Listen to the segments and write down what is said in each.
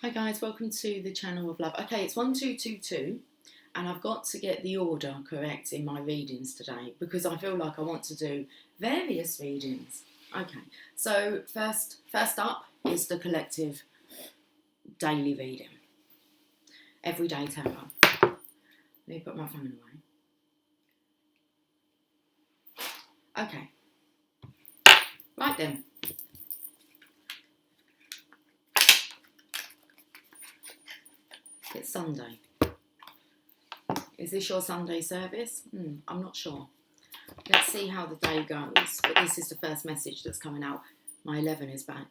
Hi guys, welcome to the channel of love. Okay, it's 1222 and I've got to get the order correct in my readings today because I feel like I want to do various readings. Okay, so first up is the collective daily reading. Everyday tarot. Let me put my phone away. Okay, right then. It's Sunday. Is this your Sunday service? I'm not sure. Let's see how the day goes. But this is the first message that's coming out. My 11 is back.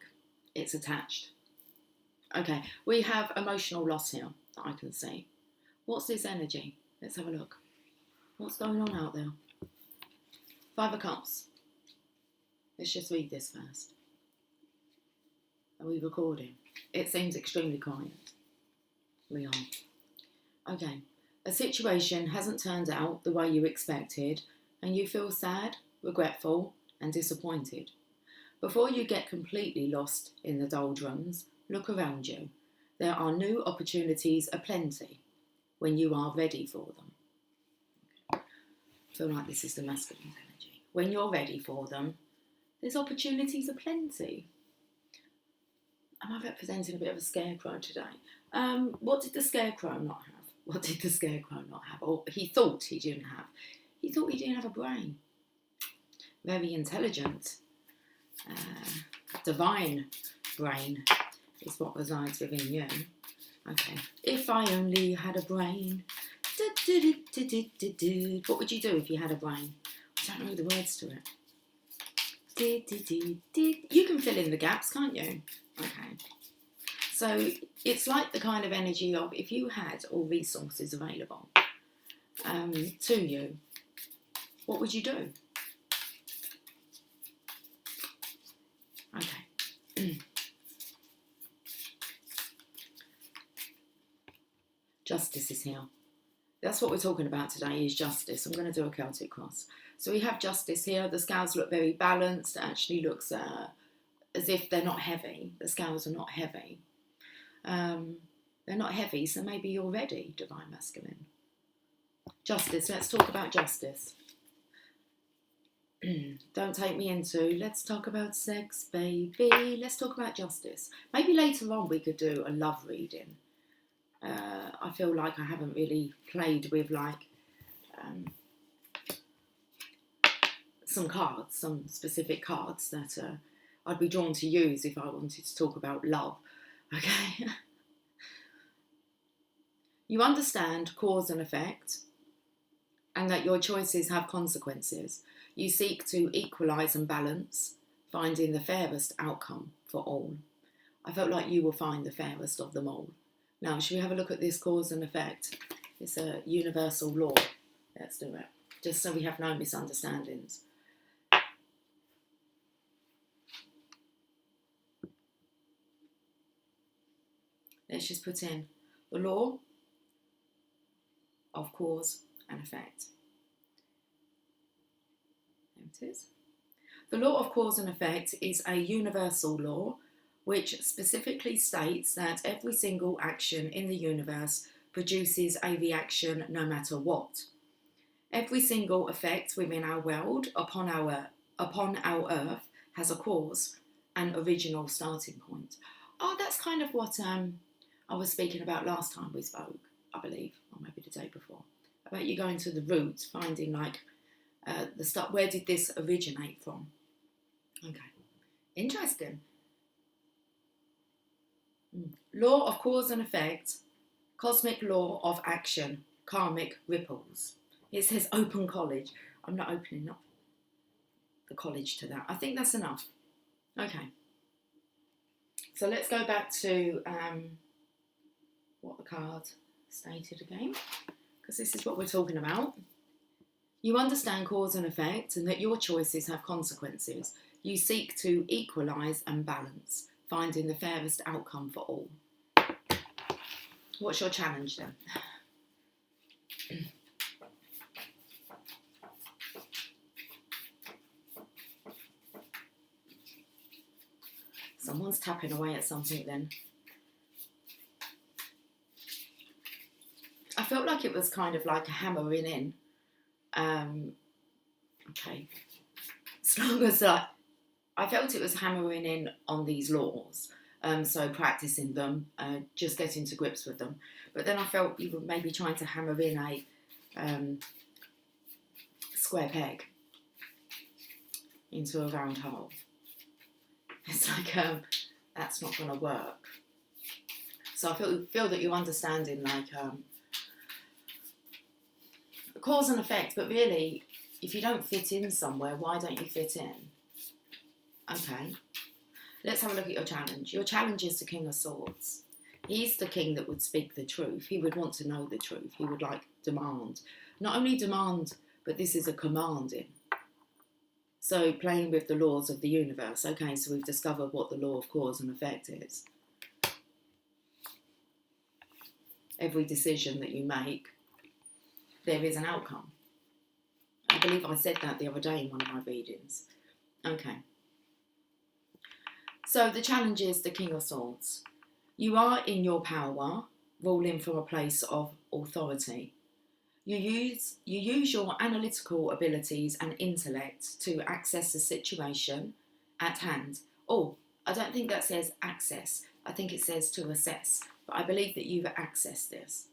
It's attached. Okay, we have emotional loss here that I can see. What's this energy? Let's have a look. What's going on out there? 5 of Cups. Let's just read this first. Are we recording? It seems extremely quiet. We are. Okay. A situation hasn't turned out the way you expected and you feel sad, regretful and disappointed. Before you get completely lost in the doldrums, look around you. There are new opportunities aplenty when you are ready for them. I feel like this is the masculine energy. When you're ready for them, there's opportunities aplenty. Am I representing a bit of a scarecrow today? What did the scarecrow not have? What did the scarecrow not have? Or he thought he didn't have. He thought he didn't have a brain. Very intelligent. Divine brain is what resides within you. Okay. If I only had a brain. What would you do if you had a brain? I don't know the words to it. You can fill in the gaps, can't you? Okay. So it's like the kind of energy of if you had all resources available to you, what would you do? Okay. Justice is here. That's what we're talking about today, is justice. I'm going to do a Celtic cross. So we have justice here. The scales look very balanced. It actually looks as if they're not heavy. The scales are not heavy. They're not heavy, so maybe you're ready, Divine Masculine. Justice. Let's talk about justice. Don't take me into, let's talk about sex, baby. Let's talk about justice. Maybe later on we could do a love reading. I feel like I haven't really played with some cards, some specific cards that I'd be drawn to use if I wanted to talk about love. Okay. You understand cause and effect and that your choices have consequences. You seek to equalise and balance, finding the fairest outcome for all. I felt like you will find the fairest of them all. Now, should we have a look at this cause and effect? It's a universal law. Let's do it, just so we have no misunderstandings. Let's just put in the law of cause and effect. There it is. The law of cause and effect is a universal law which specifically states that every single action in the universe produces a reaction no matter what. Every single effect within our world upon our earth has a cause, an original starting point. Oh, that's kind of what I was speaking about last time we spoke, I believe, or maybe the day before, about you going to the roots, finding the start. Where did this originate from? Okay, interesting. Law of cause and effect, cosmic law of action, karmic ripples. It says open college. I'm not opening up the college to that. I think that's enough. Okay. So let's go back to what the card stated again, because this is what we're talking about. You understand cause and effect and that your choices have consequences. You seek to equalise and balance, finding the fairest outcome for all. What's your challenge then? Someone's tapping away at something then. I felt like it was kind of like a hammering in. Okay. As long as I felt it was hammering in on these laws. So practicing them, just getting to grips with them. But then I felt you were maybe trying to hammer in a square peg into a round hole. It's like, that's not going to work. So I feel that you're understanding like cause and effect, but really, if you don't fit in somewhere, why don't you fit in? Okay, let's have a look at your challenge. Your challenge is the King of Swords. He's the king that would speak the truth. He would want to know the truth. He would like demand. Not only demand, but this is a commanding. So playing with the laws of the universe. Okay, so we've discovered what the law of cause and effect is. Every decision that you make, there is an outcome. I believe I said that the other day in one of my readings. Okay. So the challenge is the King of Swords. You are in your power, ruling from a place of authority. You use your analytical abilities and intellect to access the situation at hand. Oh, I don't think that says access. I think it says to assess. But I believe that you've accessed this.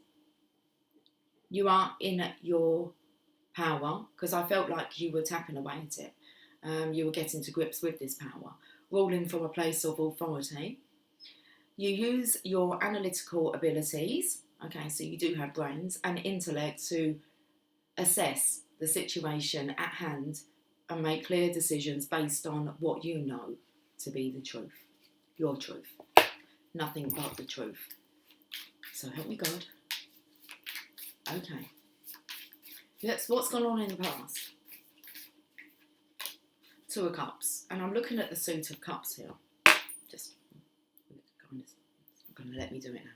You are in your power, because I felt like you were tapping away at it. You were getting to grips with this power, ruling from a place of authority. You use your analytical abilities, okay, so you do have brains, and intellect to assess the situation at hand and make clear decisions based on what you know to be the truth, your truth, nothing but the truth. So help me God. Okay. What's gone on in the past? Two of Cups. And I'm looking at the Suit of Cups here. Just, it's not going to let me do it now.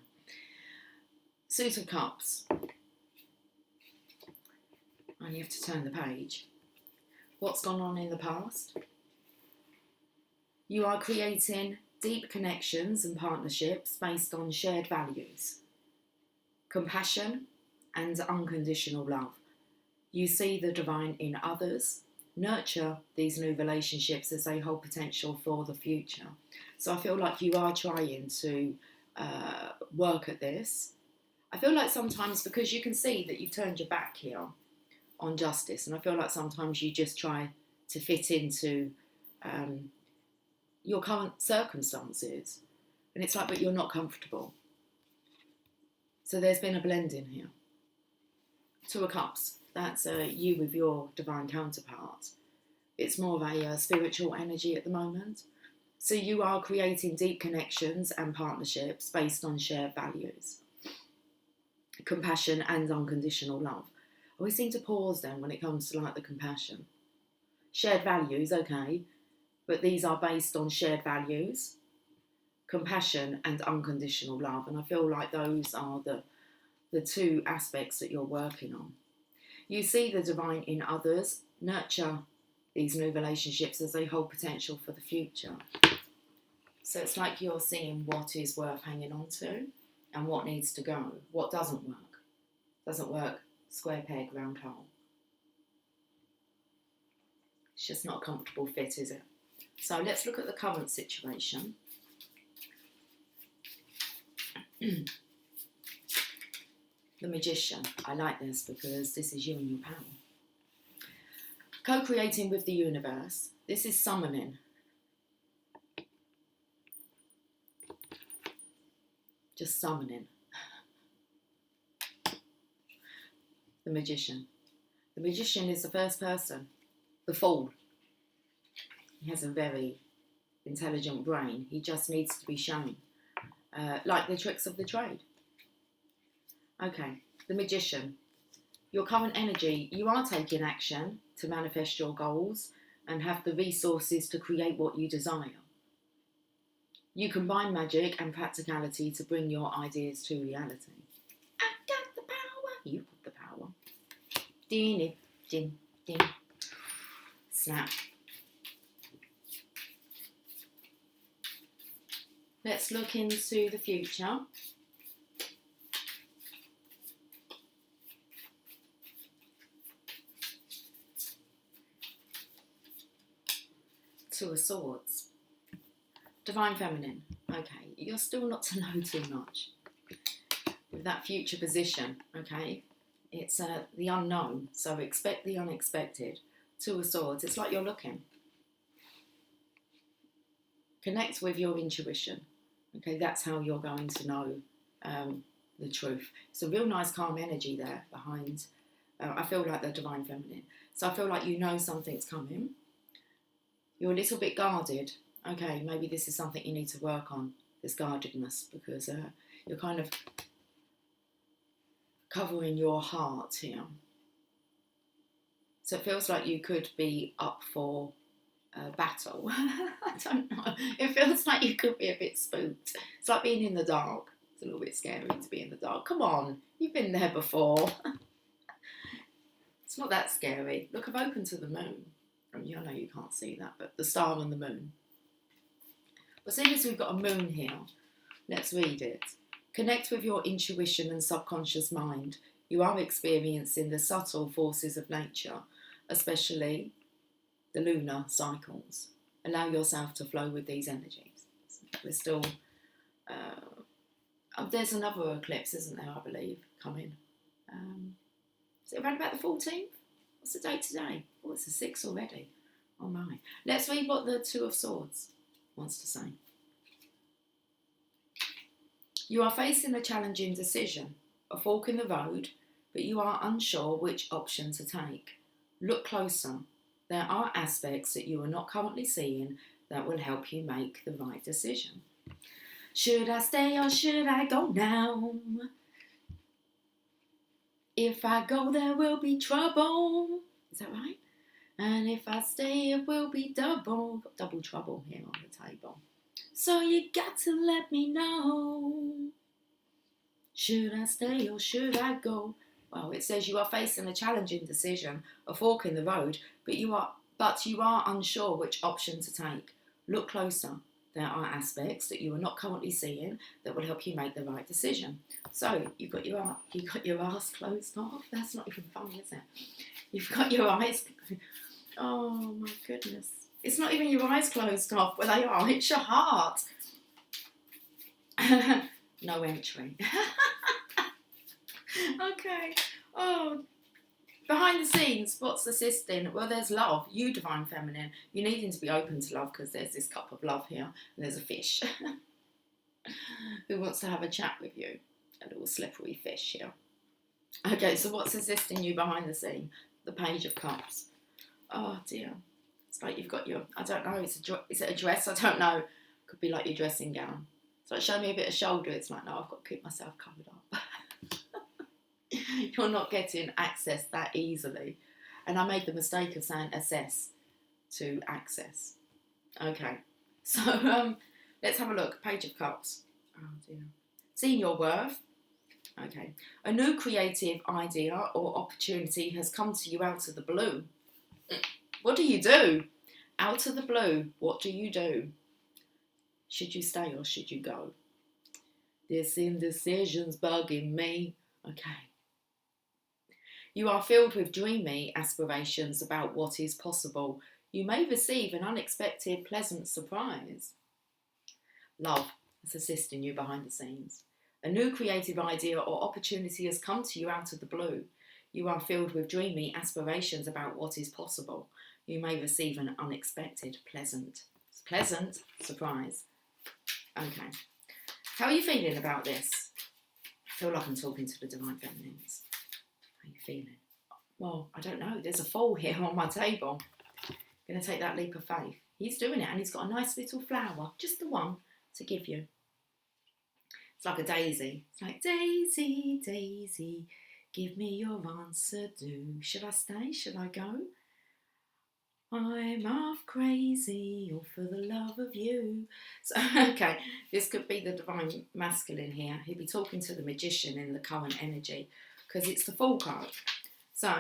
Suit of Cups. And you have to turn the page. What's gone on in the past? You are creating deep connections and partnerships based on shared values, compassion and unconditional love. You see the divine in others, nurture these new relationships as they hold potential for the future. So I feel like you are trying to work at this. I feel like sometimes, because you can see that you've turned your back here on justice, and I feel like sometimes you just try to fit into your current circumstances, and it's like, but you're not comfortable. So there's been a blending here. Two of Cups, that's you with your divine counterpart. It's more of a spiritual energy at the moment. So you are creating deep connections and partnerships based on shared values, compassion and unconditional love. I always seem to pause then when it comes to like the compassion. Shared values, okay, but these are based on shared values, compassion and unconditional love. And I feel like those are the two aspects that you're working on. You see the divine in others, nurture these new relationships as they hold potential for the future. So it's like you're seeing what is worth hanging on to and what needs to go, what doesn't work. Doesn't work, square peg, round hole. It's just not a comfortable fit, is it? So let's look at the current situation. The Magician. I like this because this is you and your power. Co-creating with the universe. This is summoning. Just summoning. The Magician. The Magician is the first person. The Fool. He has a very intelligent brain. He just needs to be shown. Like the tricks of the trade. Okay, the Magician. Your current energy, you are taking action to manifest your goals and have the resources to create what you desire. You combine magic and practicality to bring your ideas to reality. I got the power. You got the power. Din, din, din. Snap. Let's look into the future. Two of Swords. Divine Feminine. Okay, you're still not to know too much. With that future position, okay? It's the unknown, so expect the unexpected. Two of Swords, it's like you're looking. Connect with your intuition. Okay, that's how you're going to know the truth. It's a real nice calm energy there behind. I feel like the Divine Feminine. So I feel like you know something's coming. You're a little bit guarded. Okay, maybe this is something you need to work on, this guardedness, because you're kind of covering your heart here. So it feels like you could be up for battle. I don't know. It feels like you could be a bit spooked. It's like being in the dark. It's a little bit scary to be in the dark. Come on, you've been there before. It's not that scary. Look, I've opened to the moon. I mean, I know you can't see that, but the star and the moon. But seeing as we've got a moon here, let's read it. Connect with your intuition and subconscious mind. You are experiencing the subtle forces of nature, especially the lunar cycles. Allow yourself to flow with these energies. We're still... there's another eclipse, isn't there, I believe, coming. Is it around about the 14th? What's the date today? Oh, it's the 6th already. Oh my. Let's read what the Two of Swords wants to say. You are facing a challenging decision, a fork in the road, but you are unsure which option to take. Look closer. There are aspects that you are not currently seeing that will help you make the right decision. Should I stay or should I go now? If I go, there will be trouble. Is that right? And if I stay, it will be double trouble here on the table. So you got to let me know. Should I stay or should I go? Well, it says you are facing a challenging decision, a fork in the road, but you are unsure which option to take. Look closer. There are aspects that you are not currently seeing that will help you make the right decision. So you've got your eyes closed off. That's not even funny, is it? You've got your eyes. Oh my goodness! It's not even your eyes closed off. Where they are, it's your heart. No entry. Okay. Oh. Behind the scenes, what's assisting? Well, there's love. You, Divine Feminine. You needing to be open to love because there's this cup of love here and there's a fish who wants to have a chat with you. A little slippery fish here. Okay, so what's assisting you behind the scene? The Page of Cups. Oh, dear. It's like you've got your... I don't know. Is it a dress? I don't know. Could be like your dressing gown. It's like, show me a bit of shoulder. It's like, no, I've got to keep myself covered up. You're not getting access that easily. And I made the mistake of saying assess to access. Okay, so let's have a look. Page of Cups. Oh dear. Seeing your worth. Okay. A new creative idea or opportunity has come to you out of the blue. What do you do? Out of the blue, what do you do? Should you stay or should you go? This indecision's bugging me. Okay. You are filled with dreamy aspirations about what is possible. You may receive an unexpected, pleasant surprise. Love is assisting you behind the scenes. A new creative idea or opportunity has come to you out of the blue. You are filled with dreamy aspirations about what is possible. You may receive an unexpected, pleasant surprise. Okay. How are you feeling about this? I feel like I'm talking to the Divine Feminines. How are you feeling? Well, I don't know. There's a Fool here on my table. I'm going to take that leap of faith. He's doing it and he's got a nice little flower, just the one, to give you. It's like a daisy. It's like, Daisy, Daisy, give me your answer, do. Should I stay? Should I go? I'm half crazy, all for the love of you. So, okay, this could be the Divine Masculine here. He'd be talking to the Magician in the current energy because it's the Fool card. So,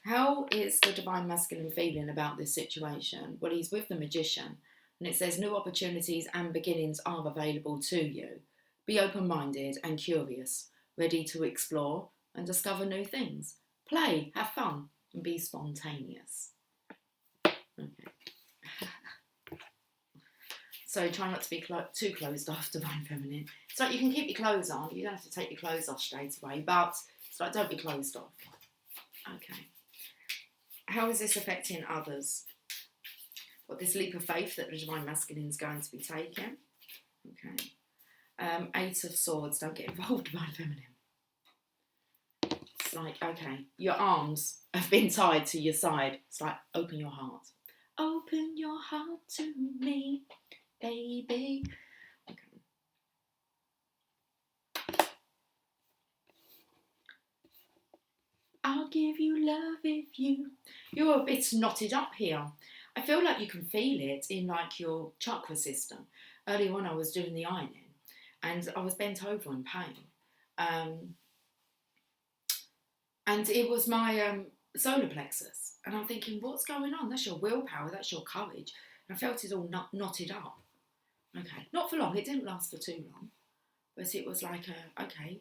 how is the Divine Masculine feeling about this situation? Well, he's with the Magician and it says new opportunities and beginnings are available to you. Be open-minded and curious, ready to explore and discover new things. Play, have fun and be spontaneous. Okay. So try not to be too closed off, Divine Feminine. It's like you can keep your clothes on. You don't have to take your clothes off straight away. But it's like, don't be closed off. Okay. How is this affecting others? Got this leap of faith that the Divine Masculine is going to be taking. Okay. 8 of Swords. Don't get involved, Divine Feminine. It's like, okay, your arms have been tied to your side. It's like, open your heart. Open your heart to me, baby. Okay. I'll give you love if you're a bit knotted up here. I feel like you can feel it in like your chakra system. Earlier on I was doing the ironing and I was bent over in pain. And it was my solar plexus. And I'm thinking, what's going on? That's your willpower, that's your courage. And I felt it all knotted up. Okay, not for long, it didn't last for too long. But it was like, okay,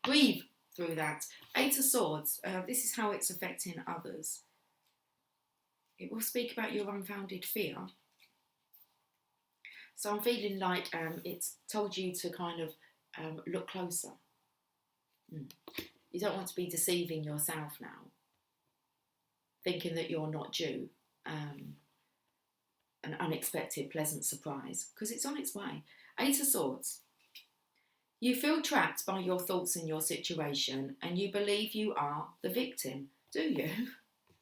breathe through that. 8 of Swords, this is how it's affecting others. It will speak about your unfounded fear. So I'm feeling like it's told you to kind of look closer. You don't want to be deceiving yourself now, thinking that you're not due an unexpected pleasant surprise, because it's on its way. 8 of Swords. You feel trapped by your thoughts in your situation and you believe you are the victim. Do you?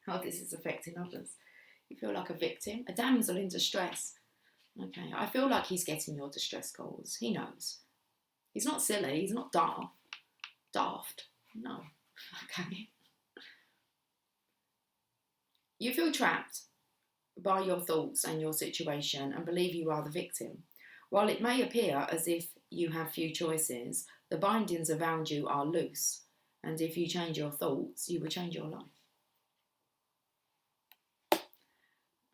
How this is affecting others. You feel like a victim, a damsel in distress. Okay, I feel like he's getting your distress calls. He knows. He's not silly. He's not daft. No. Okay. You feel trapped by your thoughts and your situation and believe you are the victim. While it may appear as if you have few choices, the bindings around you are loose. And if you change your thoughts, you will change your life.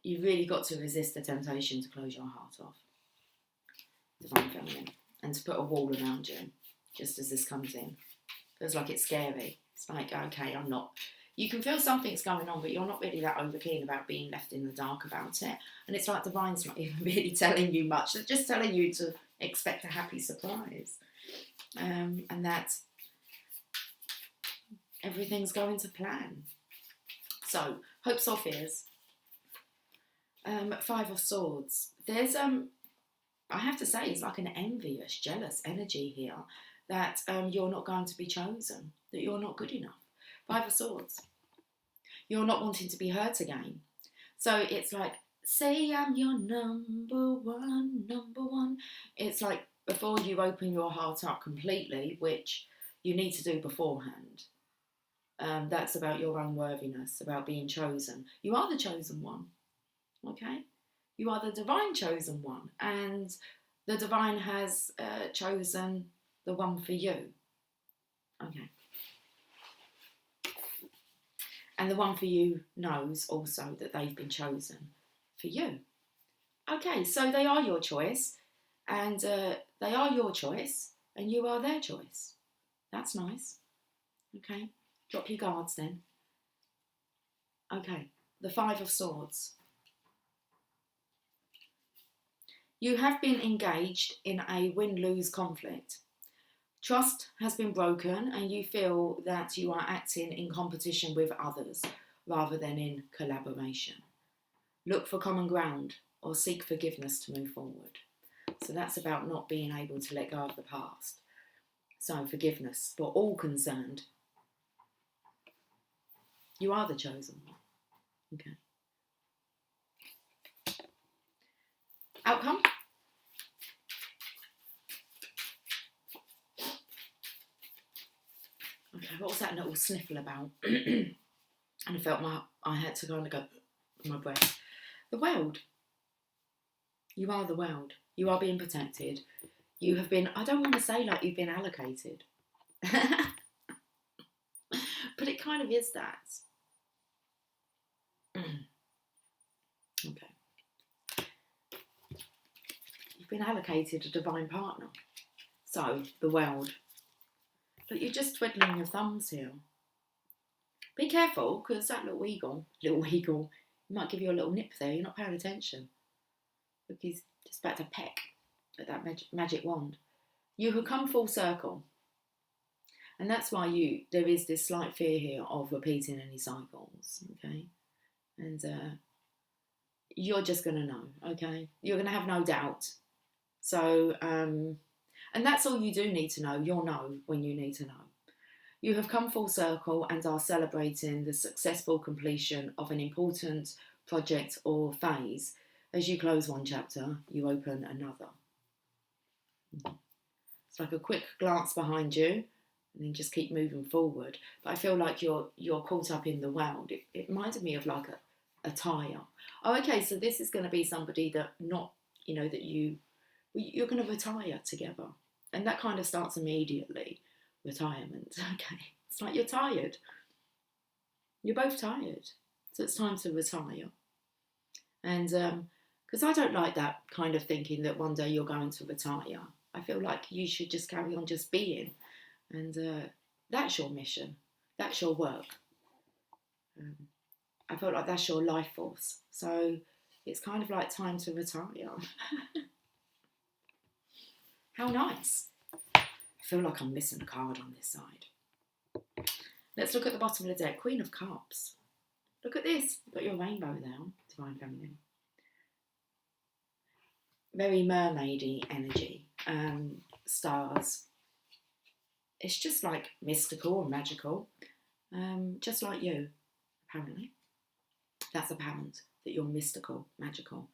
You've really got to resist the temptation to close your heart off, Divine Feminine, and to put a wall around you, just as this comes in. Feels like it's scary. It's like, okay, I'm not. You can feel something's going on, but you're not really that over keen about being left in the dark about it. And it's like Divine's not even really telling you much. They're just telling you to expect a happy surprise. And that everything's going to plan. So, hopes or fears. 5 of Swords. There's, I have to say, it's like an envious, jealous energy here that you're not going to be chosen, that you're not good enough. 5 of Swords. You're not wanting to be hurt again. So it's like, say I'm your number one. It's like before you open your heart up completely, which you need to do beforehand. That's about your unworthiness, about being chosen. You are the chosen one. Okay? You are the divine chosen one. And the divine has chosen the one for you. Okay. And the one for you knows also that they've been chosen for you. Okay, so they are your choice. And they are your choice. And you are their choice. That's nice. Okay, drop your guards then. Okay, the 5 of Swords. You have been engaged in a win-lose conflict. Trust has been broken and you feel that you are acting in competition with others rather than in collaboration. Look for common ground or seek forgiveness to move forward. So that's about not being able to let go of the past. So forgiveness for all concerned. You are the chosen one. Okay. Outcome? Okay, what was that little sniffle about? And I felt I had to kind of go, my breath. The world. You are the world. You are being protected. You have been, I don't want to say like you've been allocated. But it kind of is that. Okay. You've been allocated a divine partner. So, the world. But you're just twiddling your thumbs here. Be careful, because that little eagle, It might give you a little nip there. You're not paying attention. Look, he's just about to peck at that magic wand. You have come full circle. And that's why there is this slight fear here of repeating any cycles, okay? And you're just going to know, okay? You're going to have no doubt. So, and that's all you do need to know. You'll know when you need to know. You have come full circle and are celebrating the successful completion of an important project or phase. As you close one chapter, you open another. It's like a quick glance behind you and then just keep moving forward. But I feel like you're caught up in the world. It reminded me of like a tire. Oh, okay, so this is going to be somebody that that you're going to retire together. And that kind of starts immediately. Retirement. Okay. It's like you're tired. You're both tired. So it's time to retire. And because I don't like that kind of thinking that one day you're going to retire. I feel like you should just carry on just being. And that's your mission. That's your work. I felt like that's your life force. So it's kind of like time to retire. How nice. I feel like I'm missing a card on this side. Let's look at the bottom of the deck. Queen of Cups. Look at this. You've got your rainbow there. Divine Feminine. Very mermaidy energy. Stars. It's just like mystical and magical. Just like you, apparently. That's apparent that you're mystical, magical.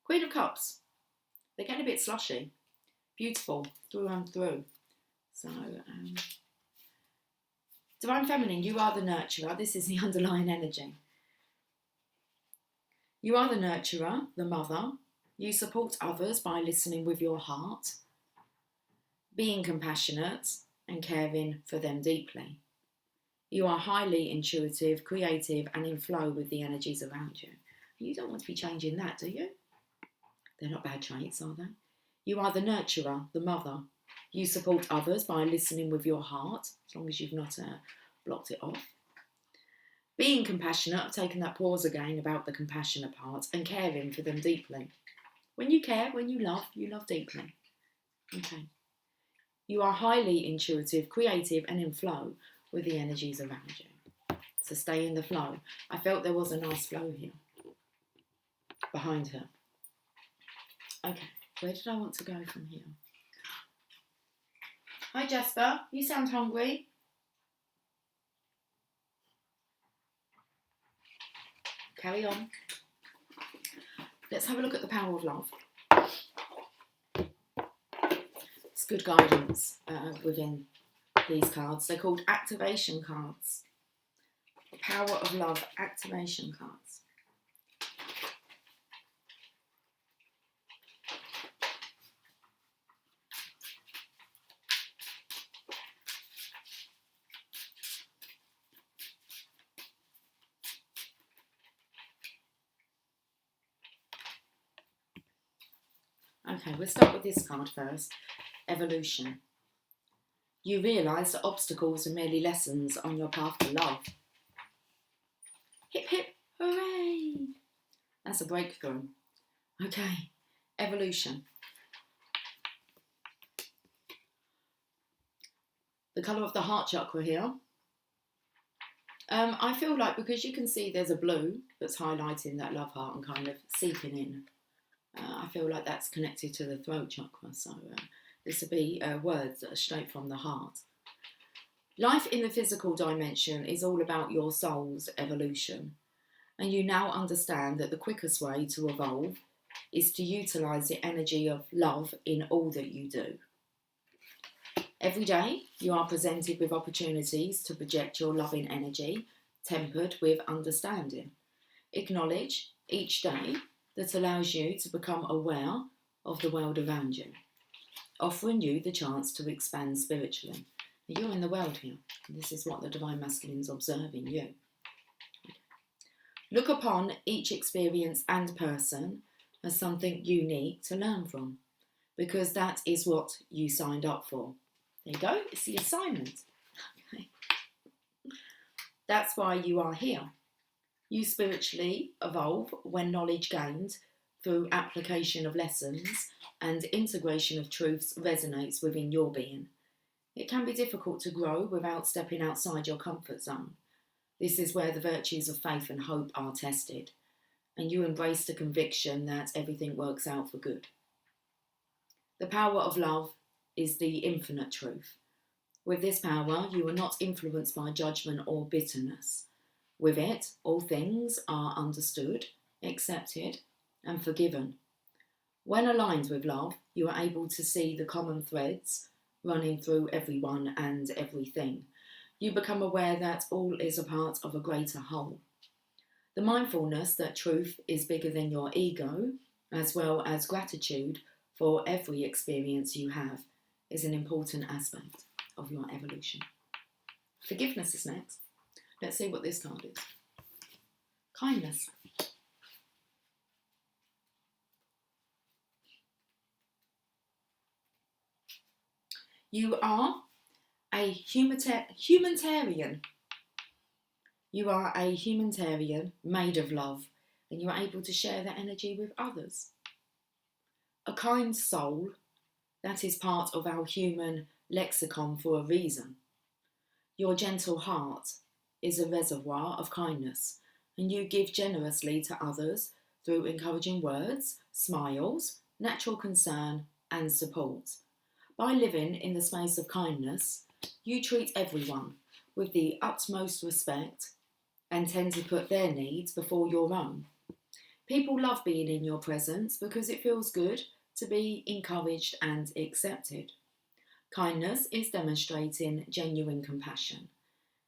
Queen of Cups. They get a bit slushy. Beautiful, through and through. So, Divine Feminine, you are the nurturer. This is the underlying energy. You are the nurturer, the mother. You support others by listening with your heart, being compassionate and caring for them deeply. You are highly intuitive, creative, and in flow with the energies around you. You don't want to be changing that, do you? They're not bad traits, are they? You are the nurturer, the mother. You support others by listening with your heart, as long as you've not blocked it off. Being compassionate, I've taken that pause again about the compassionate part, and caring for them deeply. When you care, when you love deeply. Okay. You are highly intuitive, creative, and in flow with the energies around you. So stay in the flow. I felt there was a nice flow here behind her. Okay, where did I want to go from here? Hi Jasper, you sound hungry. Carry on. Let's have a look at the power of love. It's good guidance within these cards. They're called activation cards. The power of love activation cards. Okay, we'll start with this card first. Evolution. You realise that obstacles are merely lessons on your path to love. Hip hip, hooray! That's a breakthrough. Okay, evolution. The colour of the heart chakra here. I feel like because you can see there's a blue that's highlighting that love heart and kind of seeping in. I feel like that's connected to the throat chakra. So this will be words that are straight from the heart. Life in the physical dimension is all about your soul's evolution. And you now understand that the quickest way to evolve is to utilise the energy of love in all that you do. Every day, you are presented with opportunities to project your loving energy, tempered with understanding. Acknowledge each day that allows you to become aware of the world around you, offering you the chance to expand spiritually. You're in the world here. This is what the Divine Masculine is observing you. Look upon each experience and person as something unique to learn from, because that is what you signed up for. There you go, it's the assignment. Okay. That's why you are here. You spiritually evolve when knowledge gained through application of lessons and integration of truths resonates within your being. It can be difficult to grow without stepping outside your comfort zone. This is where the virtues of faith and hope are tested, and you embrace the conviction that everything works out for good. The power of love is the infinite truth. With this power, you are not influenced by judgment or bitterness. With it, all things are understood, accepted, and forgiven. When aligned with love, you are able to see the common threads running through everyone and everything. You become aware that all is a part of a greater whole. The mindfulness that truth is bigger than your ego, as well as gratitude for every experience you have, is an important aspect of your evolution. Forgiveness is next. Let's see what this card is. Kindness. You are a humanitarian. You are a humanitarian made of love, and you are able to share that energy with others. A kind soul, that is part of our human lexicon for a reason. Your gentle heart is a reservoir of kindness, and you give generously to others through encouraging words, smiles, natural concern, and support. By living in the space of kindness, you treat everyone with the utmost respect and tend to put their needs before your own. People love being in your presence because it feels good to be encouraged and accepted. Kindness is demonstrating genuine compassion.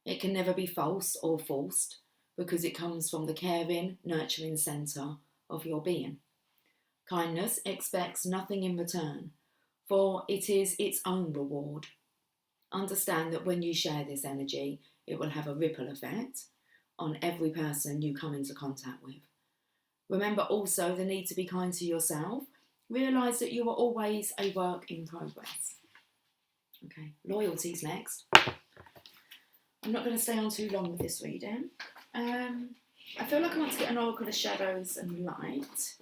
It can never be false or forced because it comes from the caring, nurturing centre of your being. Kindness expects nothing in return, for it is its own reward. Understand that when you share this energy, it will have a ripple effect on every person you come into contact with. Remember also the need to be kind to yourself. Realise that you are always a work in progress. Okay, loyalty's next. I'm not going to stay on too long with this reading. I feel like I want to get an oracle of shadows and light.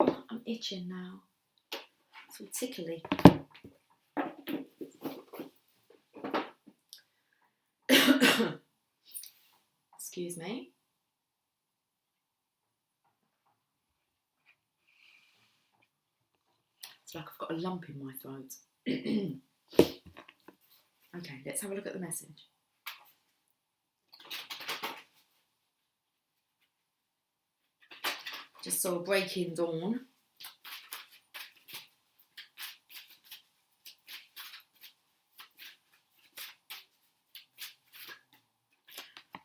Oh, I'm itching now. It's all tickly. Excuse me. It's like I've got a lump in my throat. Okay, let's have a look at the message. Just saw a breaking dawn.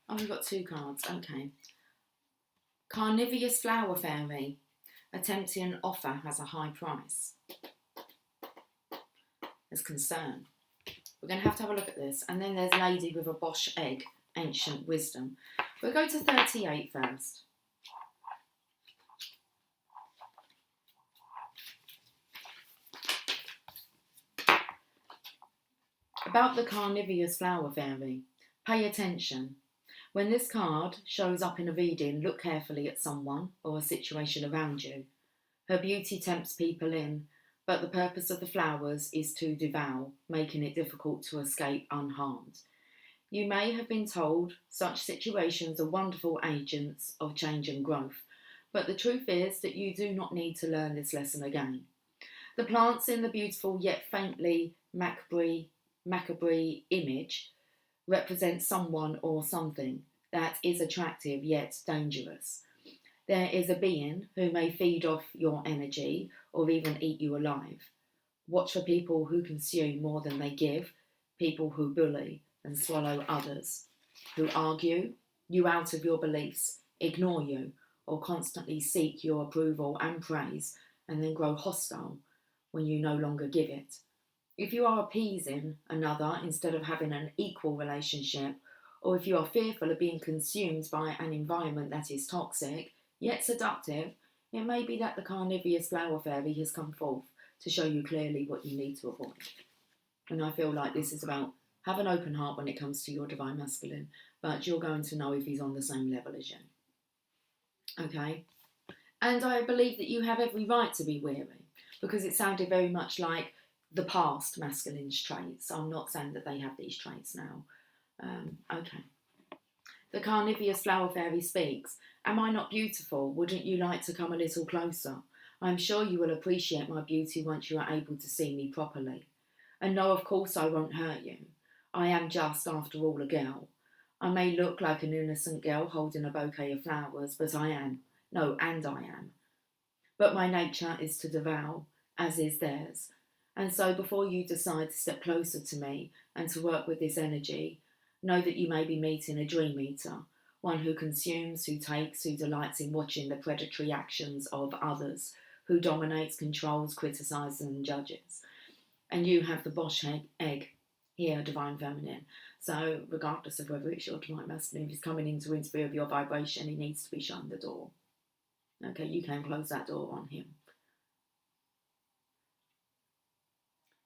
Oh, we've got two cards. Okay. Carnivorous flower fairy. Attempting an offer has a high price. There's concern. We're going to have a look at this. And then there's lady with a Bosch egg. Ancient wisdom. We'll go to 38 first. About the carnivorous flower fairy. Pay attention. When this card shows up in a reading, look carefully at someone or a situation around you. Her beauty tempts people in, but the purpose of the flowers is to devour, making it difficult to escape unharmed. You may have been told such situations are wonderful agents of change and growth, but the truth is that you do not need to learn this lesson again. The plants in the beautiful yet faintly macabre image represent someone or something that is attractive yet dangerous. There is a being who may feed off your energy or even eat you alive. Watch for people who consume more than they give, people who bully and swallow others, who argue you out of your beliefs, ignore you, or constantly seek your approval and praise and then grow hostile when you no longer give it. If you are appeasing another instead of having an equal relationship, or if you are fearful of being consumed by an environment that is toxic, yet seductive, it may be that the carnivorous flower fairy has come forth to show you clearly what you need to avoid. And I feel like this is about have an open heart when it comes to your divine masculine, but you're going to know if he's on the same level as you. Okay? And I believe that you have every right to be weary, because it sounded very much like the past masculine's traits. I'm not saying that they have these traits now. Okay. The carnivorous flower fairy speaks. Am I not beautiful? Wouldn't you like to come a little closer? I'm sure you will appreciate my beauty once you are able to see me properly. And no, of course I won't hurt you. I am just, after all, a girl. I may look like an innocent girl holding a bouquet of flowers, but I am. No, and I am. But my nature is to devour, as is theirs. And so before you decide to step closer to me and to work with this energy, know that you may be meeting a dream eater, one who consumes, who takes, who delights in watching the predatory actions of others, who dominates, controls, criticises and judges. And you have the Bosch egg here, divine feminine. So regardless of whether it's your divine masculine, if he's coming in to interfere with your vibration, he needs to be shutting the door. Okay, you can close that door on him.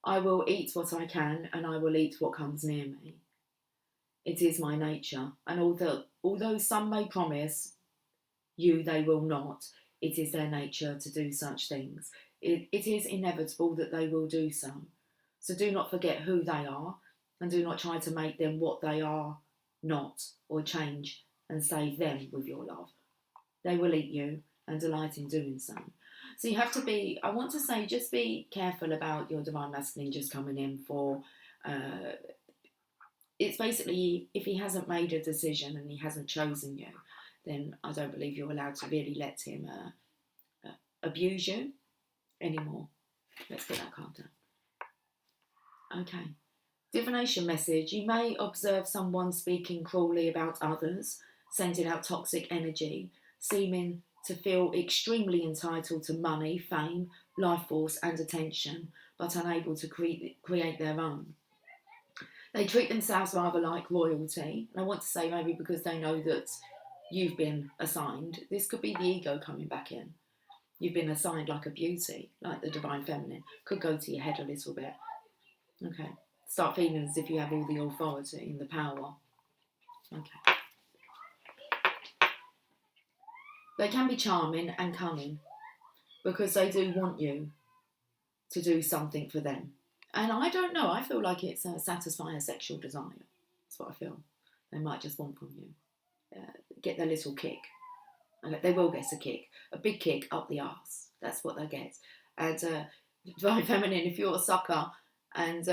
I will eat what I can, and I will eat what comes near me. It is my nature, and although some may promise you they will not, it is their nature to do such things. It is inevitable that they will do so. So do not forget who they are, and do not try to make them what they are not, or change and save them with your love. They will eat you, and delight in doing so. So you have to be, I want to say, just be careful about your divine masculine just coming in for, it's basically, if he hasn't made a decision and he hasn't chosen you, then I don't believe you're allowed to really let him abuse you anymore. Let's get that card down. Okay. Divination message. You may observe someone speaking cruelly about others, sending out toxic energy, seeming to feel extremely entitled to money, fame, life force and attention, but unable to create their own. They treat themselves rather like royalty. And I want to say maybe because they know that you've been assigned. This could be the ego coming back in. You've been assigned like a beauty, like the divine feminine. Could go to your head a little bit. Okay. Start feeling as if you have all the authority and the power. Okay. They can be charming and cunning because they do want you to do something for them. And I don't know, I feel like it's satisfying a sexual desire. That's what I feel. They might just want from you. Get their little kick. And they will get a kick. A big kick up the arse. That's what they get. And divine feminine, if you're a sucker, and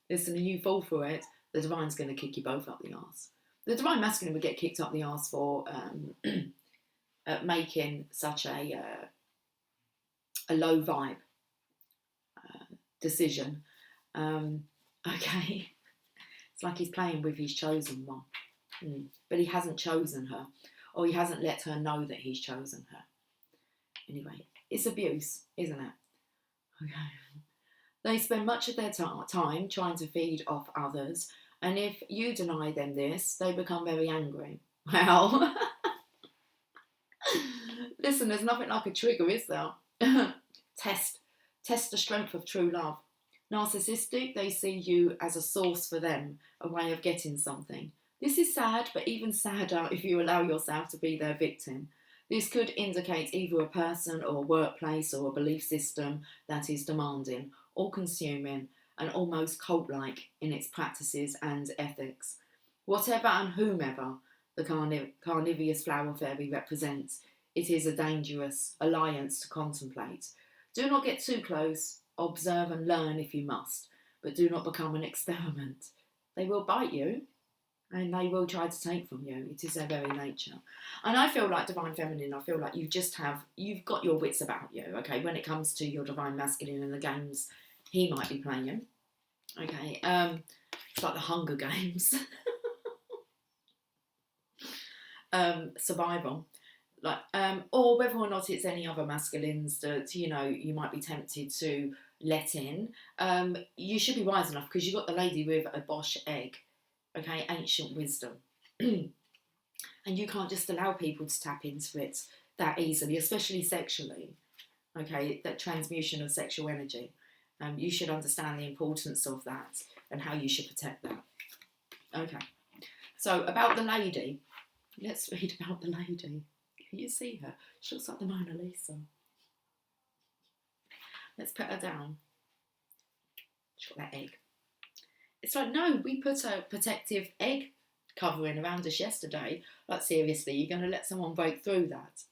listen, and you fall for it, the divine's going to kick you both up the arse. The divine masculine would get kicked up the arse for making such a low vibe decision. Okay. It's like he's playing with his chosen one. But he hasn't chosen her. Or he hasn't let her know that he's chosen her. Anyway, it's abuse, isn't it? Okay. They spend much of their time trying to feed off others. And if you deny them this, they become very angry. Well, listen, there's nothing like a trigger, is there? Test the strength of true love. Narcissistic, they see you as a source for them, a way of getting something. This is sad, but even sadder if you allow yourself to be their victim. This could indicate either a person or a workplace or a belief system that is demanding, all-consuming, and almost cult-like in its practices and ethics. Whatever and whomever the carnivorous flower fairy represents, it is a dangerous alliance to contemplate. Do not get too close, observe and learn if you must, but do not become an experiment. They will bite you, and they will try to take from you. It is their very nature. And I feel like divine feminine, I feel like you've got your wits about you, okay, when it comes to your divine masculine and the games he might be playing. Okay, it's like the Hunger Games. Survival. Like, or whether or not it's any other masculines that, you might be tempted to let in. You should be wise enough because you've got the lady with a Bosch egg. Okay, ancient wisdom. And you can't just allow people to tap into it that easily, especially sexually. okay, that transmutation of sexual energy. You should understand the importance of that and how you should protect that. Okay, so about the lady, let's read about the lady. Can you see her? She looks like the Mona Lisa. Let's put her down. She's got that egg. It's like, no, we put a protective egg covering around us yesterday. Like, seriously, you're going to let someone break through that?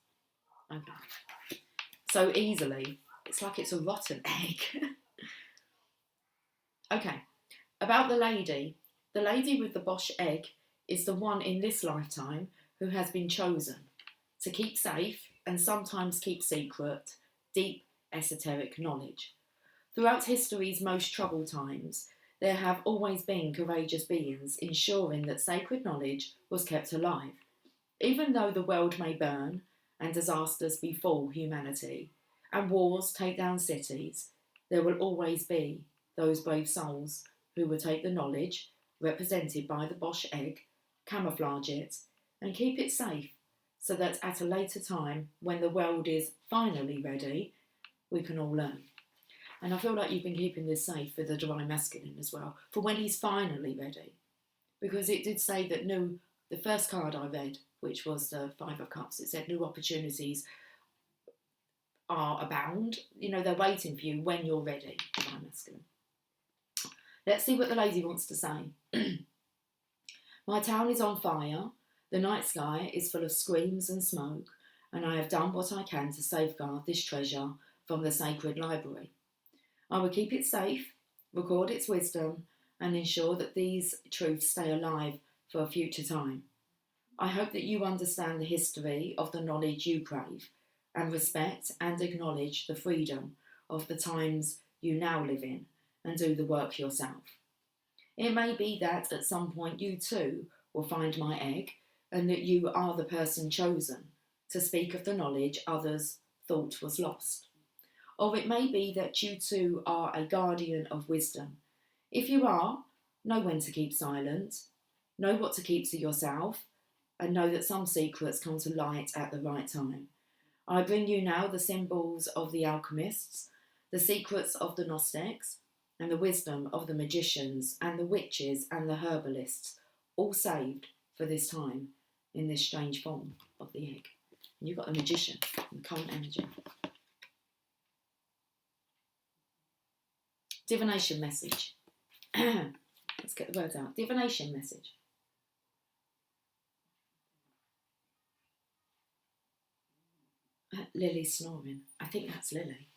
Okay. So easily. It's like it's a rotten egg. Okay. About the lady. The lady with the Bosch egg is the one in this lifetime who has been chosen to keep safe and sometimes keep secret deep esoteric knowledge. Throughout history's most troubled times, there have always been courageous beings ensuring that sacred knowledge was kept alive. Even though the world may burn and disasters befall humanity and wars take down cities, there will always be those brave souls who will take the knowledge, represented by the Bosch egg, camouflage it, and keep it safe so that at a later time, when the world is finally ready, we can all learn. And I feel like you've been keeping this safe for the Divine Masculine as well, for when he's finally ready. Because it did say that the first card I read, which was the Five of Cups, it said new opportunities are abound. You know, they're waiting for you when you're ready, Divine Masculine. Let's see what the lady wants to say. My town is on fire. The night sky is full of screams and smoke, and I have done what I can to safeguard this treasure from the sacred library. I will keep it safe, record its wisdom, and ensure that these truths stay alive for a future time. I hope that you understand the history of the knowledge you crave, and respect and acknowledge the freedom of the times you now live in, and do the work yourself. It may be that at some point you too will find my egg, and that you are the person chosen to speak of the knowledge others thought was lost. Or it may be that you too are a guardian of wisdom. If you are, know when to keep silent, know what to keep to yourself, and know that some secrets come to light at the right time. I bring you now the symbols of the alchemists, the secrets of the Gnostics, and the wisdom of the magicians and the witches and the herbalists, all saved for this time in this strange form of the egg. And you've got the magician and current energy. Divination message. Let's get the words out. Divination message. Lily's snoring. I think that's Lily.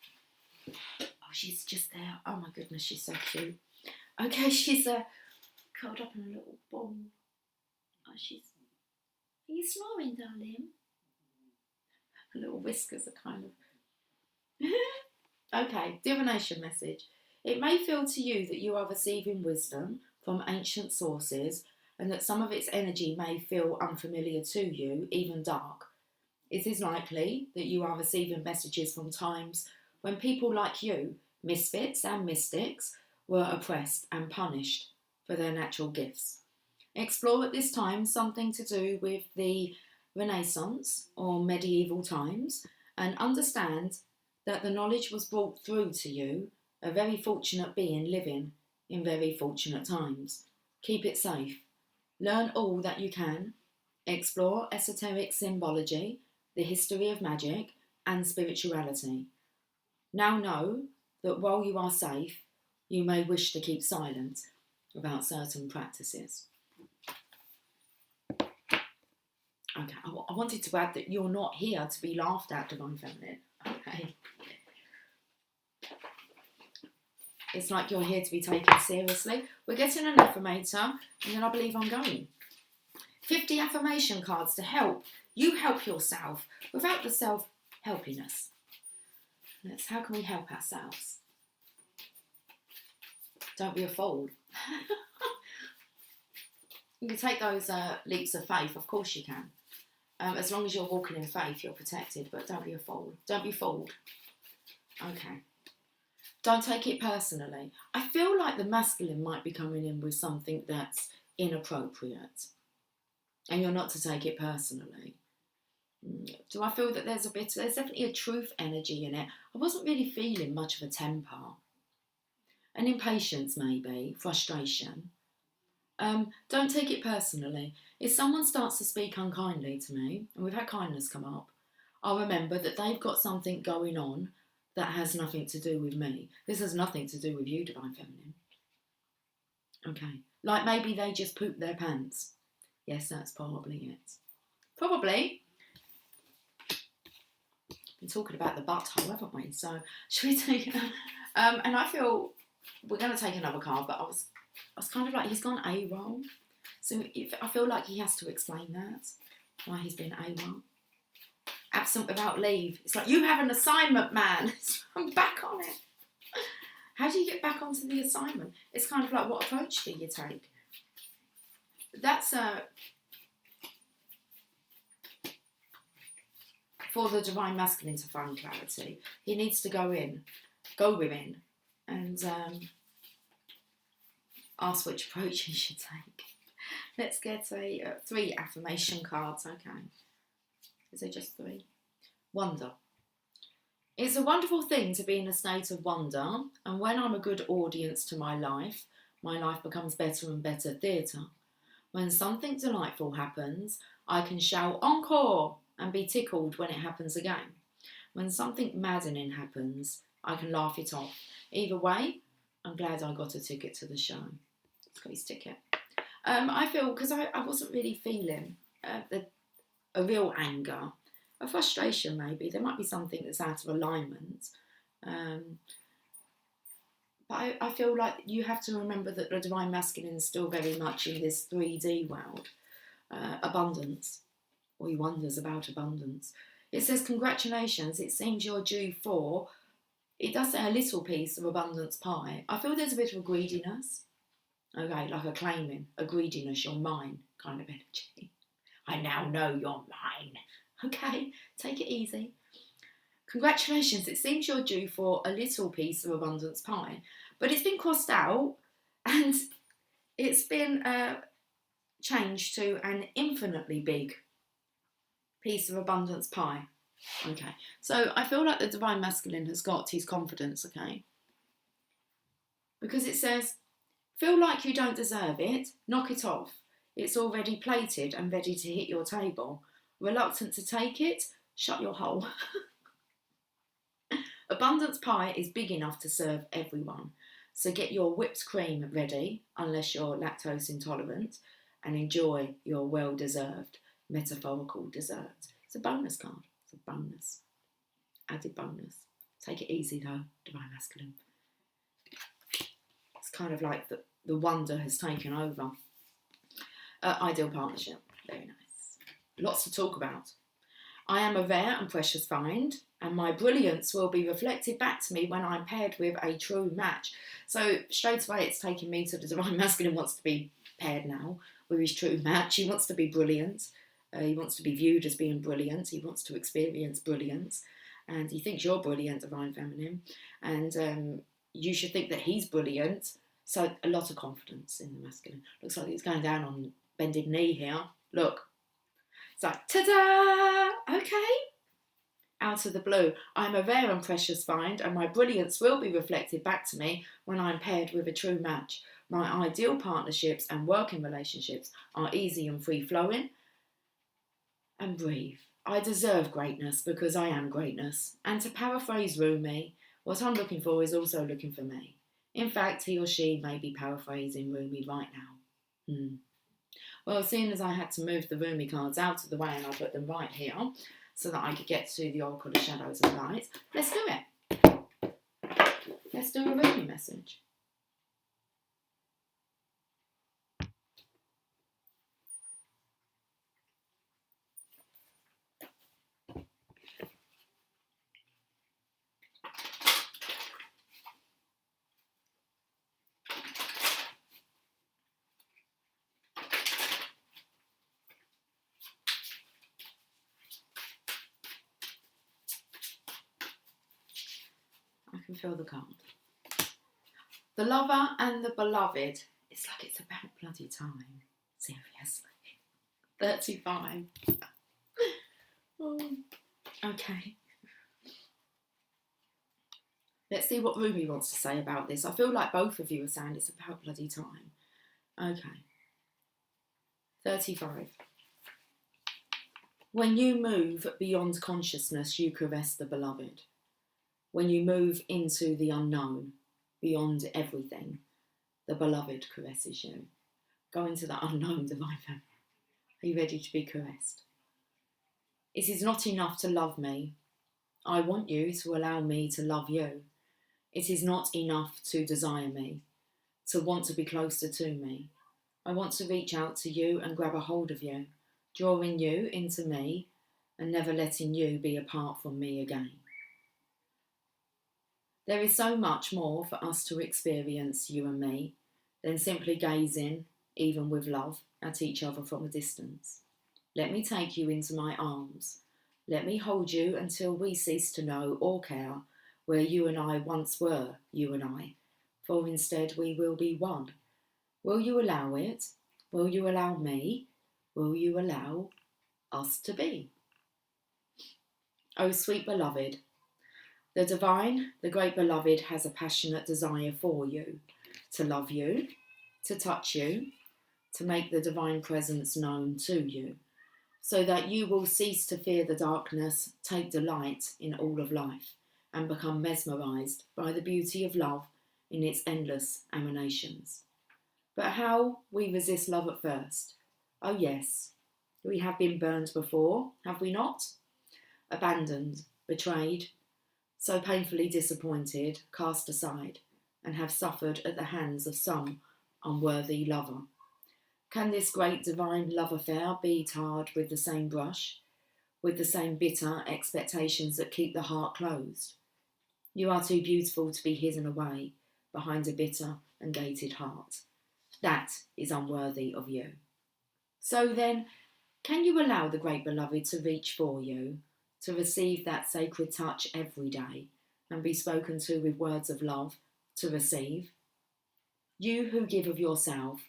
Oh, she's just there. Oh my goodness, she's so cute. Okay, she's curled up in a little ball. Oh, Are you snoring, darling? Her little whiskers are kind of... Okay, divination message. It may feel to you that you are receiving wisdom from ancient sources and that some of its energy may feel unfamiliar to you, even dark. It is likely that you are receiving messages from times when people like you, misfits and mystics, were oppressed and punished for their natural gifts. Explore at this time something to do with the Renaissance or medieval times and understand that the knowledge was brought through to you, a very fortunate being living in very fortunate times. Keep it safe. Learn all that you can. Explore esoteric symbology, the history of magic, and spirituality. Now know that while you are safe, you may wish to keep silent about certain practices. Okay, I wanted to add that you're not here to be laughed at, Divine Feminine. Okay. It's like you're here to be taken seriously. We're getting an affirmator, and then I believe I'm going. 50 affirmation cards to help you help yourself without the self-helpiness. How can we help ourselves? Don't be a fool. You can take those leaps of faith, of course you can. As long as you're walking in faith, you're protected, but don't be a fool. Don't be fooled. Okay. Don't take it personally. I feel like the masculine might be coming in with something that's inappropriate. And you're not to take it personally. Do I feel that there's definitely a truth energy in it. I wasn't really feeling much of a temper. An impatience maybe, frustration. Don't take it personally. If someone starts to speak unkindly to me, and we've had kindness come up, I'll remember that they've got something going on that has nothing to do with me. This has nothing to do with you, Divine Feminine. Okay. Like maybe they just pooped their pants. Yes, that's probably it. Probably. Been talking about the butthole, haven't we? So should we take and I feel we're going to take another card, but I was kind of like, he's gone AWOL. So I feel like he has to explain that, why he's been AWOL. Absent without leave. It's like, you have an assignment, man. I'm back on it. How do you get back onto the assignment? It's kind of like, what approach do you take? That's for the Divine Masculine to find clarity. He needs to go within, and ask which approach he should take. Let's get 3 affirmation cards, okay. Is there just 3? Wonder. It's a wonderful thing to be in a state of wonder, and when I'm a good audience to my life becomes better and better theatre. When something delightful happens, I can shout encore and be tickled when it happens again. When something maddening happens, I can laugh it off. Either way, I'm glad I got a ticket to the show. He's got his ticket. I feel, because I wasn't really feeling a real anger, a frustration maybe. There might be something that's out of alignment. But I feel like you have to remember that the Divine Masculine is still very much in this 3D world. Abundance, or he wonders about abundance. It says, congratulations, it seems you're due for, it does say a little piece of abundance pie. I feel there's a bit of greediness. Okay, like a claiming, a greediness, you're mine kind of energy. I now know you're mine. Okay, take it easy. Congratulations, it seems you're due for a little piece of abundance pie. But it's been crossed out and it's been changed to an infinitely big piece of abundance pie. Okay, so I feel like the Divine Masculine has got his confidence, okay? Because it says, feel like you don't deserve it, knock it off. It's already plated and ready to hit your table. Reluctant to take it, shut your hole. Abundance pie is big enough to serve everyone. So get your whipped cream ready, unless you're lactose intolerant, and enjoy your well-deserved metaphorical dessert. It's a bonus card. It's a bonus. Added bonus. Take it easy though, Divine Masculine. It's kind of like the wonder has taken over. Ideal partnership. Very nice. Lots to talk about. I am a rare and precious find, and my brilliance will be reflected back to me when I'm paired with a true match. So straight away it's taking me to the Divine Masculine wants to be paired now with his true match. He wants to be brilliant. He wants to be viewed as being brilliant. He wants to experience brilliance. And he thinks you're brilliant, Divine Feminine. And you should think that he's brilliant. So a lot of confidence in the masculine. Looks like he's going down on bended knee here. Look. It's like, ta-da! Okay. Out of the blue. I'm a rare and precious find, and my brilliance will be reflected back to me when I'm paired with a true match. My ideal partnerships and working relationships are easy and free-flowing. And breathe. I deserve greatness because I am greatness. And to paraphrase Rumi, what I'm looking for is also looking for me. In fact, he or she may be paraphrasing Rumi right now. Well, seeing as I had to move the Rumi cards out of the way and I put them right here so that I could get to the Oracle of Shadows and Light, let's do it. Let's do a Rumi message. I can feel the card. The lover and the beloved. It's like it's about bloody time. Seriously. 35. Oh. Okay. Let's see what Ruby wants to say about this. I feel like both of you are saying it's about bloody time. Okay. 35. When you move beyond consciousness, you caress the beloved. When you move into the unknown, beyond everything, the beloved caresses you. Go into the unknown, divine family. Are you ready to be caressed? It is not enough to love me. I want you to allow me to love you. It is not enough to desire me, to want to be closer to me. I want to reach out to you and grab a hold of you, drawing you into me and never letting you be apart from me again. There is so much more for us to experience, you and me, than simply gazing, even with love, at each other from a distance. Let me take you into my arms. Let me hold you until we cease to know or care where you and I once were, you and I, for instead we will be one. Will you allow it? Will you allow me? Will you allow us to be? Oh, sweet beloved, the divine, the great beloved has a passionate desire for you, to love you, to touch you, to make the divine presence known to you, so that you will cease to fear the darkness, take delight in all of life, and become mesmerised by the beauty of love in its endless emanations. But how we resist love at first? Oh yes, we have been burned before, have we not? Abandoned, betrayed, so painfully disappointed, cast aside, and have suffered at the hands of some unworthy lover. Can this great divine love affair be tarred with the same brush, with the same bitter expectations that keep the heart closed? You are too beautiful to be hidden away behind a bitter and gated heart. That is unworthy of you. So then, can you allow the great beloved to reach for you, to receive that sacred touch every day, and be spoken to with words of love, to receive? You who give of yourself,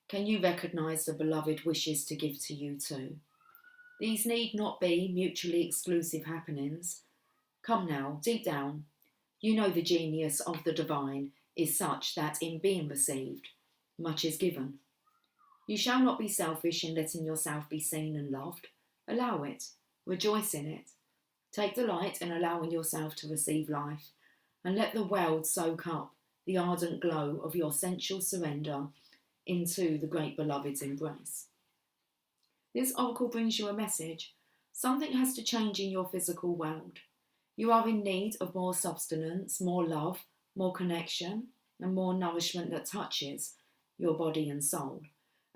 can you recognise the beloved wishes to give to you too? These need not be mutually exclusive happenings. Come now, deep down, you know the genius of the divine is such that in being received, much is given. You shall not be selfish in letting yourself be seen and loved. Allow it. Rejoice in it. Take delight in allowing yourself to receive life, and let the world soak up the ardent glow of your sensual surrender into the great beloved's embrace. This oracle brings you a message. Something has to change in your physical world. You are in need of more substance, more love, more connection, and more nourishment that touches your body and soul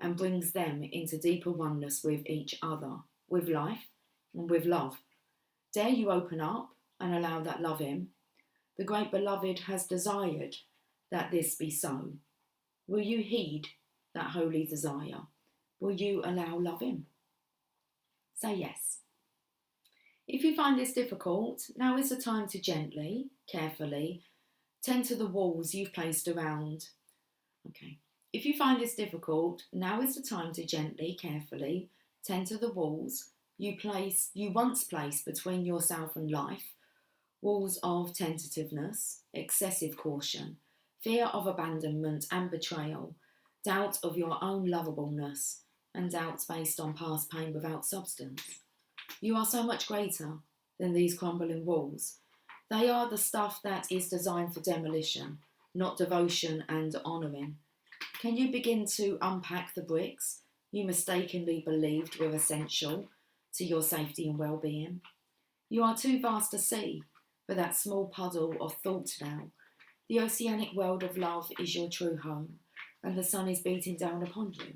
and brings them into deeper oneness with each other, with life and with love. Dare you open up and allow that love in? The great beloved has desired that this be so. Will you heed that holy desire? Will you allow love in? Say yes. If you find this difficult, now is the time to gently, carefully, tend to the walls you've placed around. Okay. If you find this difficult, now is the time to gently, carefully, tend to the walls you once placed between yourself and life, walls of tentativeness, excessive caution, fear of abandonment and betrayal, doubt of your own lovableness, and doubts based on past pain without substance. You are so much greater than these crumbling walls. They are the stuff that is designed for demolition, not devotion and honouring. Can you begin to unpack the bricks you mistakenly believed were essential to your safety and well-being? You are too vast to see for that small puddle of thought now. The oceanic world of love is your true home, and the sun is beating down upon you.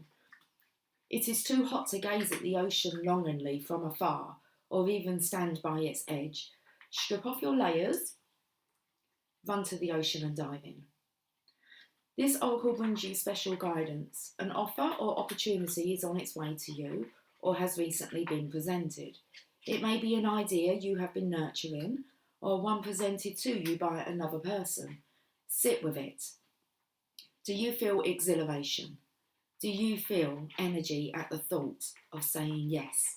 It is too hot to gaze at the ocean longingly from afar, or even stand by its edge. Strip off your layers, run to the ocean and dive in. This oracle brings you special guidance. An offer or opportunity is on its way to you, or has recently been presented. It may be an idea you have been nurturing, or one presented to you by another person. Sit with it. Do you feel exhilaration? Do you feel energy at the thought of saying yes?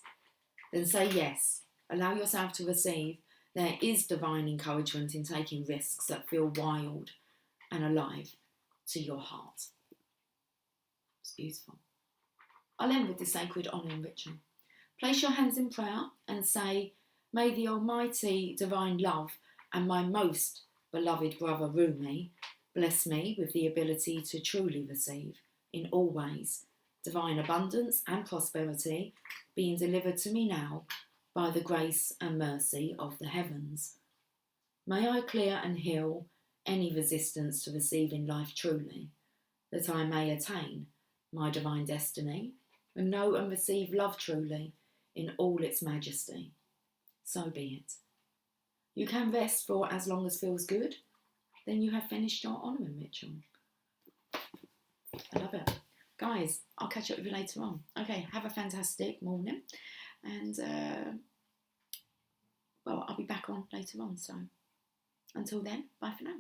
Then say yes. Allow yourself to receive. There is divine encouragement in taking risks that feel wild and alive to your heart. It's beautiful. I'll end with the sacred honouring ritual. Place your hands in prayer and say, may the almighty divine love and my most beloved brother Rumi bless me with the ability to truly receive, in all ways, divine abundance and prosperity being delivered to me now by the grace and mercy of the heavens. May I clear and heal any resistance to receiving life truly, that I may attain my divine destiny and know and receive love truly in all its majesty. So be it. You can rest for as long as feels good. Then you have finished your honouring ritual. I love it. Guys, I'll catch up with you later on. Okay, have a fantastic morning. And, well, I'll be back on later on. So until then, bye for now.